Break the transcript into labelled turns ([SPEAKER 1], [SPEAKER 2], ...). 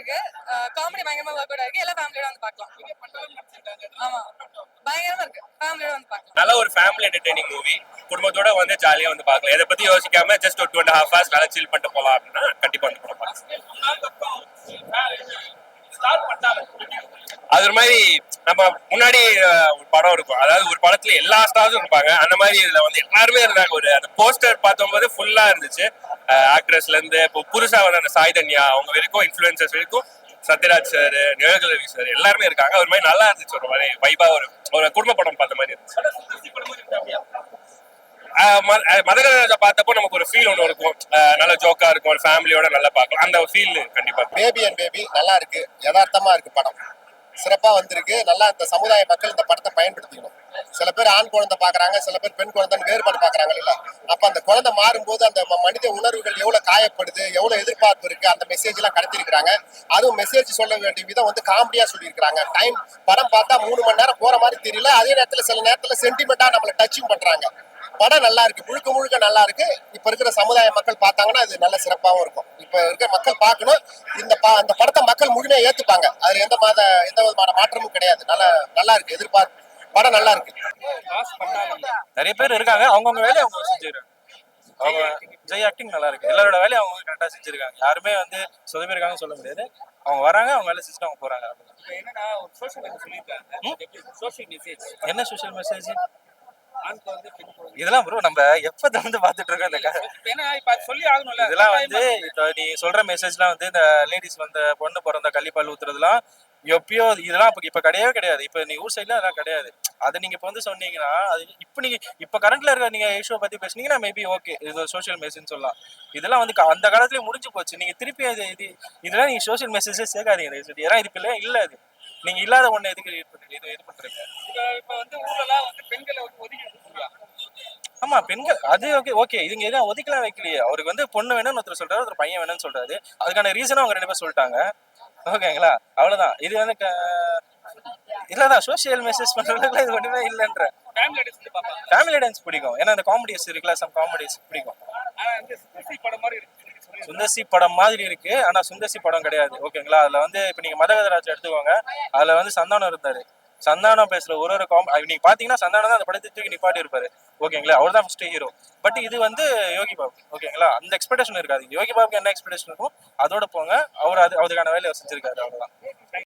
[SPEAKER 1] இருக்கு. காமெடி பயங்கரமா work out ஆயிருக்கு. எல்லா ஃபேமிலியோட வந்து பார்க்கலாம். ஆமா, பயங்கரமா இருக்கு. ஃபேமிலியோட வந்து பார்க்கலாம்.
[SPEAKER 2] நல்ல ஒரு ஃபேமிலி என்டர்டெய்னிங் மூவி. குடும்பத்தோட வந்து ஜாலியா வந்து பார்க்கலாம். இதை பத்தி யோசிக்காம ஜஸ்ட் ஒரு 2.5 hours நல்லா சில் பண்ணிட்டு போலாம் அப்படின்னா கண்டிப்பா வந்து படம் பார்க்கலாம். அது ஒரு மாதிரி நம்ம முன்னாடி ஒரு படம் இருக்கும், அதாவது ஒரு படத்துல எல்லா ஸ்டார்ஸும் இருப்பாங்க. அந்த மாதிரி இதுல வந்து எல்லாருமே இருந்தாங்க. ஒரு அந்த போஸ்டர் பார்த்தோம்போது ஃபுல்லா இருந்துச்சு. ஆக்ட்ரஸ்ல இருந்து இப்போ புதுசா வந்து அந்த சாய்தன்யா அவங்க வரைக்கும், இன்ஃபுளுசர்ஸ் வரைக்கும், சத்யராஜ் சார், நிழல்கலவி சார் எல்லாருமே இருக்காங்க. ஒரு மாதிரி நல்லா இருந்துச்சு. ஒரு மாதிரி வைபா ஒரு குடும்ப படம் பார்த்த மாதிரி இருந்துச்சு. மதகராஜா பார்த்தப்போ நமக்கு ஒரு ஃபீல் ஒன்று இருக்கும். நல்ல ஜோக்கா இருக்கும், ஒரு ஃபேமிலியோட நல்லா பார்க்கலாம். அந்த ஃபீல் கண்டிப்பா.
[SPEAKER 3] பேபி அண்ட் பேபி நல்லா இருக்கு, யதார்த்தமா இருக்கு, படம் சிறப்பா வந்திருக்கு. நல்லா இந்த சமுதாய மக்கள் இந்த படத்தை பயன்படுத்திக்கணும். சில பேர் ஆண் குழந்தை பாக்குறாங்க, சில பேர் பெண் குழந்தைன்னு வேறுபாடு பாக்குறாங்க இல்ல. அப்ப அந்த குழந்தை மாறும்போது அந்த மனித உணர்வுகள் எவ்வளவு காயப்படுது, எவ்வளவு எதிர்பார்ப்பு இருக்கு, அந்த மெசேஜ் எல்லாம் கடத்திருக்காங்க. அதுவும் மெசேஜ் சொல்ல வேண்டிய விதம் வந்து காமெடியா சொல்லியிருக்காங்க. டைம் படம் பார்த்தா 3 மணி நேரம் போற மாதிரி தெரியல. அதே நேரத்துல சில நேரத்துல சென்டிமெண்டா நம்மளை டச்சும் பண்றாங்க. படம் நல்லா இருக்கு, முழுக்க முழுக்க நல்லா இருக்கு. இப்ப இருக்கிற சமுதாய மக்கள் பார்த்தாங்கன்னா அது நல்ல சிறப்பாகவும் இருக்கும். இப்ப இருக்கிற மக்கள் பார்க்கணும். அந்த படத்தை மக்கள் முழுமையா ஏத்துப்பாங்க. அதுல எந்த விதமான மாற்றமும் கிடையாது. நல்லா இருக்கு, எதிர்பார்ப்பு படம் நல்லா இருக்கு.
[SPEAKER 4] நிறைய பேர் இருக்காங்க, அவங்கவுங்க வேலையை அவங்க செஞ்சுருக்காங்க. அவங்க ஜெய் ஆக்டிங் நல்லா இருக்கு. எல்லாரோட வேலையை அவங்க கரெக்டா செஞ்சிருக்காங்க. யாருமே வந்து சொதப்பிருக்காங்கன்னு சொல்ல முடியாது. அவங்க வராங்க, அவங்க வேலை செஞ்சுட்டு அவங்க போறாங்க. என்ன சோஷியல் மெசேஜ் இதெல்லாம் ப்ரோ? நம்ம எப்ப வந்து பாத்துட்டு இருக்கோம் இந்த இதெல்லாம் வந்து இப்போ நீ சொல்ற மெசேஜ்லாம் வந்து இந்த லேடிஸ் வந்து பொண்ணு பிறந்த கள்ளிப்பால் ஊத்துறதுலாம் எப்பயோ இதெல்லாம் இப்ப கிடையவே கிடையாது. இப்ப நீ ஊர் சைட்ல அதெல்லாம் கிடையாது. அதை நீங்க இப்ப வந்து சொன்னீங்கன்னா அது இப்ப கரண்ட்ல இருக்க நீங்க இஷ்யூ பத்தி பேசுனீங்கன்னா மேபி ஓகே, இது சோஷியல் மெசேஜ் சொல்லலாம். இதெல்லாம் வந்து அந்த காலத்துலயே முடிஞ்சு போச்சு. நீங்க திருப்பி இதெல்லாம் நீங்க சோஷியல் மெசேஜே சேர்க்காதீங்க. ஏன்னா இதுக்கு இல்ல அது நீங்க இல்லாத ஒண்ணு எதுக்கு இது பண்றீங்க? இப்ப வந்து ஊர்லலாம் வந்து பெண்களை ஒதுக்கி. ஆமா, பெண்கள் அது ஓகே இதுங்க எதுவும் ஒதுக்கலாம் வைக்கலையே. அவருக்கு வந்து பொண்ணு வேணும்னு ஒருத்தர் சொல்றாரு, ஒரு பையன் வேணும்னு சொல்றாரு. அதுக்கான ரீசனும் அவங்க 2 பேரும் சொல்லிட்டாங்க. ஓகேங்களா, அவ்வளவுதான். இது வந்து இல்லதான் சோசியல் மெசேஜ் பண்றதுல இது ஒண்ணுமே இல்லைன்ற. ஃபேமிலி டான்ஸ் பிடிக்கும். ஏன்னா அந்த காமெடிஸ் இருக்குல்ல, சம் காமெடிஸ் பிடிக்கும். சுந்தர்சி படம் மாதிரி இருக்கு, ஆனா சுந்தர்சி படம் கிடையாது. ஓகேங்களா, அதுல வந்து இப்ப நீங்க மதகதராஜ் எடுத்துக்கோங்க. அதுல வந்து சந்தானம் இருந்தாரு. சந்தானம் பேசுற ஒரு நீங்க பாத்தீங்கன்னா சந்தானம் தான் அந்த படத்தை தூக்கி நிப்பாட்டி இருப்பாரு. ஓகேங்களா, அவர் தான் ஃபர்ஸ்ட் ஹீரோ. பட் இது வந்து யோகி பாபு. ஓகேங்களா, அந்த எக்ஸ்பெக்டேஷன் இருக்காது. யோகி பாபுக்கு என்ன எக்ஸ்பெக்டேஷன் இருக்கும் அதோட போங்க. அவர் அதுக்கான வேலையை செஞ்சிருக்காரு. அவ்வளவுதான்.